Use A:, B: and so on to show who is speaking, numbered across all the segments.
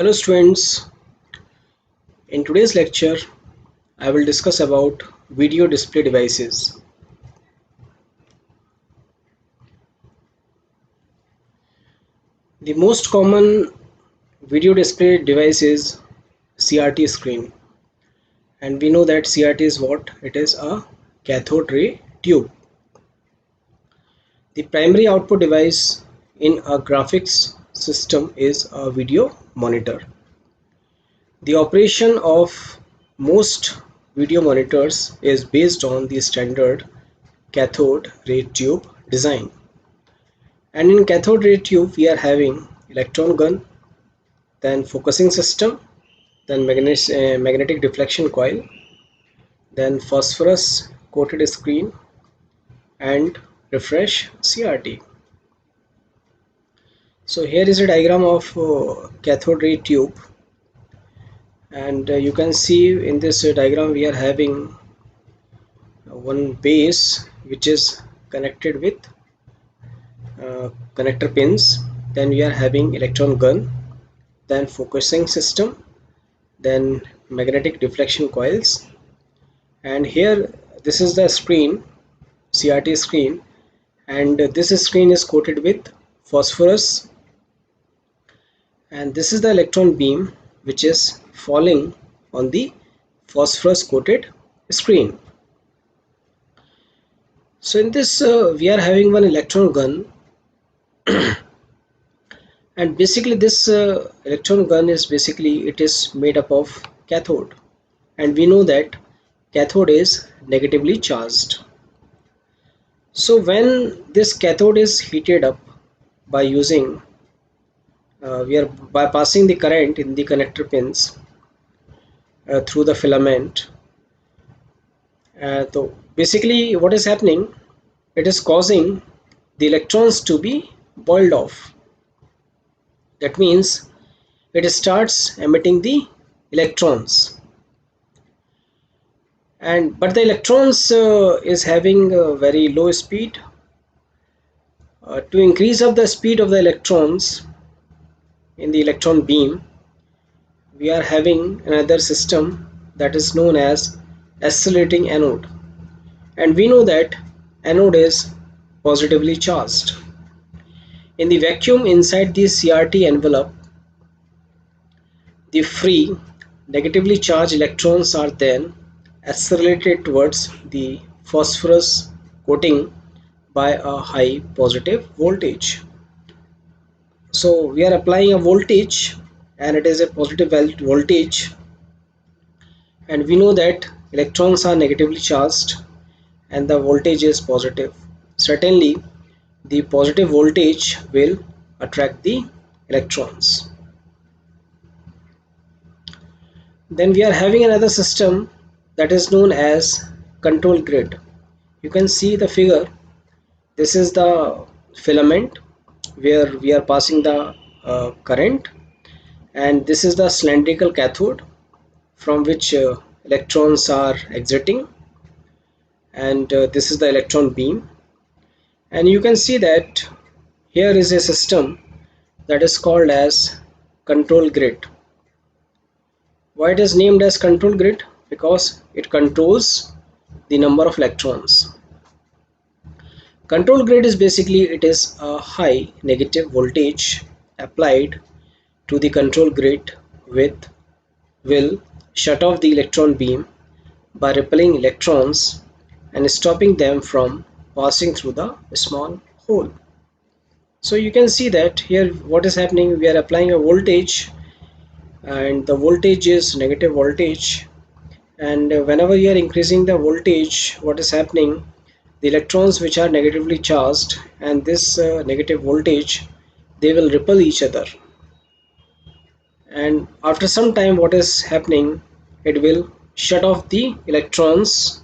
A: Hello students, in today's lecture I will discuss about video display devices. The most common video display device is CRT screen, and we know that CRT is what? It is a cathode ray tube. The primary output device in a graphics system is a video monitor. The operation of most video monitors is based on the standard cathode ray tube design. And in cathode ray tube we are having electron gun, then focusing system, then magnetic deflection coil, then phosphorus coated screen and refresh CRT. So here is a diagram of cathode ray tube, and you can see in this diagram we are having one base which is connected with connector pins. Then we are having electron gun, then focusing system, then magnetic deflection coils, and here this is the screen, CRT screen, and this screen is coated with phosphorus, and this is the electron beam which is falling on the phosphorus coated screen. So in this we are having one electron gun, and basically this electron gun is it is made up of cathode, and we know that cathode is negatively charged. So when this cathode is heated up by using by passing the current in the connector pins through the filament, so basically what is happening, it is causing the electrons to be boiled off. That means it starts emitting the electrons, but the electrons is having a very low speed. To increase up the speed of the electrons in the electron beam, we are having another system that is known as accelerating anode, and we know that anode is positively charged. In the vacuum inside the CRT envelope, the free negatively charged electrons are then accelerated towards the phosphorus coating by a high positive voltage. So we are applying a voltage, and it is a positive voltage, and we know that electrons are negatively charged and the voltage is positive. Certainly the positive voltage will attract the electrons. Then we are having another system that is known as control grid. You can see the figure. This is the filament where we are passing the current, and this is the cylindrical cathode from which electrons are exiting, and this is the electron beam. And you can see that here is a system that is called as control grid. Why it is named as control grid? Because it controls the number of electrons. Control grid is basically, it is a high negative voltage applied to the control grid will shut off the electron beam by repelling electrons and stopping them from passing through the small hole. So you can see that here what is happening, we are applying a voltage, and the voltage is negative voltage, and whenever you are increasing the voltage, what is happening, the electrons which are negatively charged and this negative voltage, they will repel each other, and after some time what is happening, it will shut off the electrons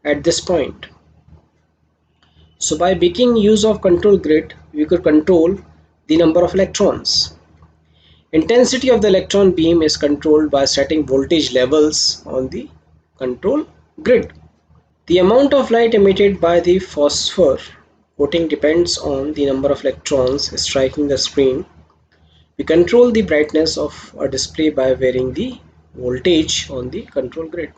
A: at this point. So by making use of control grid, we could control the number of electrons. Intensity of the electron beam is controlled by setting voltage levels on the control grid. The amount of light emitted by the phosphor coating depends on the number of electrons striking the screen. We control the brightness of a display by varying the voltage on the control grid.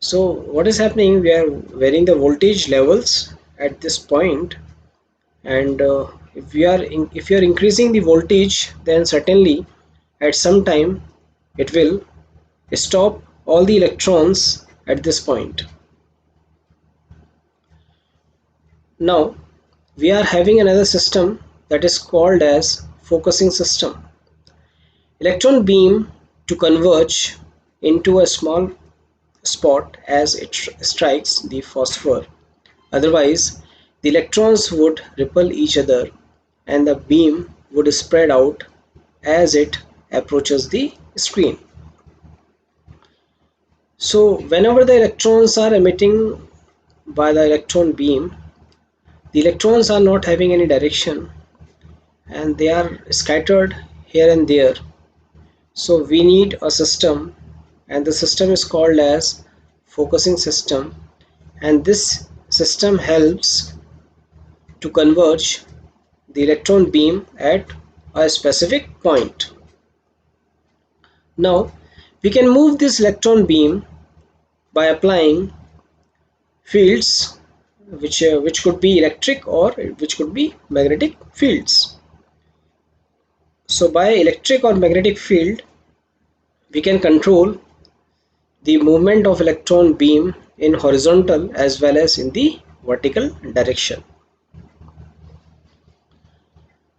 A: So what is happening? We are varying the voltage levels at this point, and if you are increasing the voltage, then certainly at some time it will stop all the electrons at this point. Now we are having another system that is called as focusing system. Electron beam to converge into a small spot as it strikes the phosphor. Otherwise, the electrons would repel each other and the beam would spread out as it approaches the screen. So whenever the electrons are emitting by the electron beam, the electrons are not having any direction and they are scattered here and there. So we need a system, and the system is called as focusing system, and this system helps to converge the electron beam at a specific point. Now we can move this electron beam by applying fields which could be electric or which could be magnetic fields. So by electric or magnetic field we can control the movement of electron beam in horizontal as well as in the vertical direction.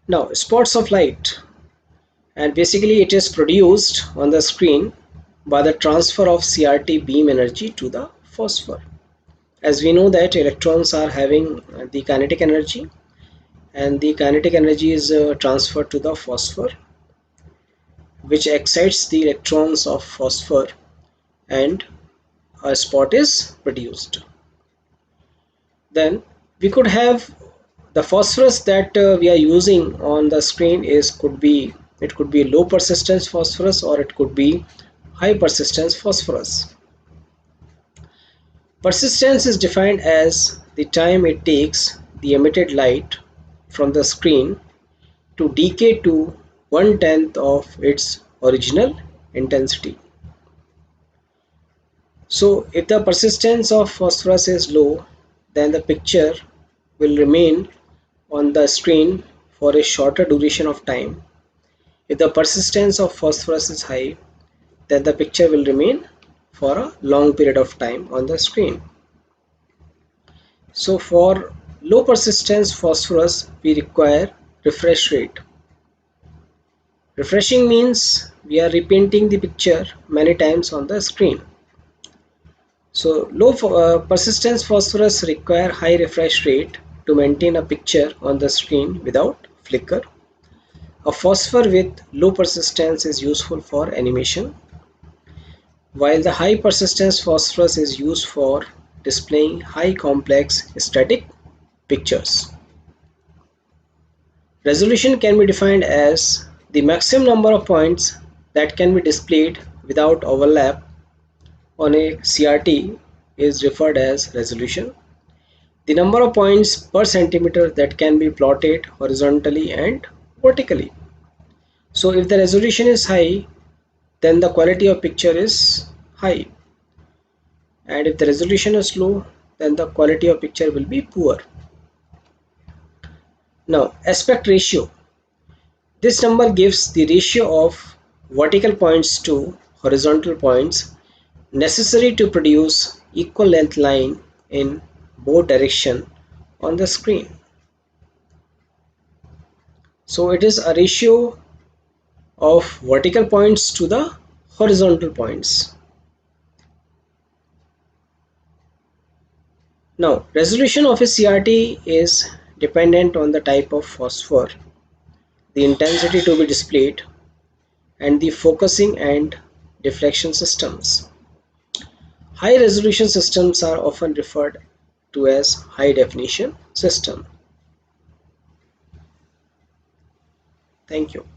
A: Now spots of light, and basically it is produced on the screen by the transfer of CRT beam energy to the phosphor. As we know that electrons are having the kinetic energy, and the kinetic energy is transferred to the phosphor, which excites the electrons of phosphor and a spot is produced. Then we could have the phosphorus that we are using on the screen could be low persistence phosphorus or it could be high persistence phosphorus. Persistence is defined as the time it takes the emitted light from the screen to decay to 1/10 of its original intensity. So if the persistence of phosphorus is low, then the picture will remain on the screen for a shorter duration of time. If the persistence of phosphorus is high, then the picture will remain for a long period of time on the screen. So for low persistence phosphorus, we require refresh rate. Refreshing means we are repainting the picture many times on the screen. So low persistence phosphorus require high refresh rate to maintain a picture on the screen without flicker. A phosphor with low persistence is useful for animation, while the high persistence phosphorus is used for displaying high complex static pictures. Resolution can be defined as the maximum number of points that can be displayed without overlap on a CRT is referred as resolution. The number of points per centimeter that can be plotted horizontally and vertically. So if the resolution is high, then the quality of picture is high, and if the resolution is low, then the quality of picture will be poor. Now aspect ratio. This number gives the ratio of vertical points to horizontal points necessary to produce equal length line in both directions on the screen. So it is a ratio of vertical points to the horizontal points. Now resolution of a CRT is dependent on the type of phosphor, the intensity to be displayed, and the focusing and deflection systems. High resolution systems are often referred to as high definition system. Thank you.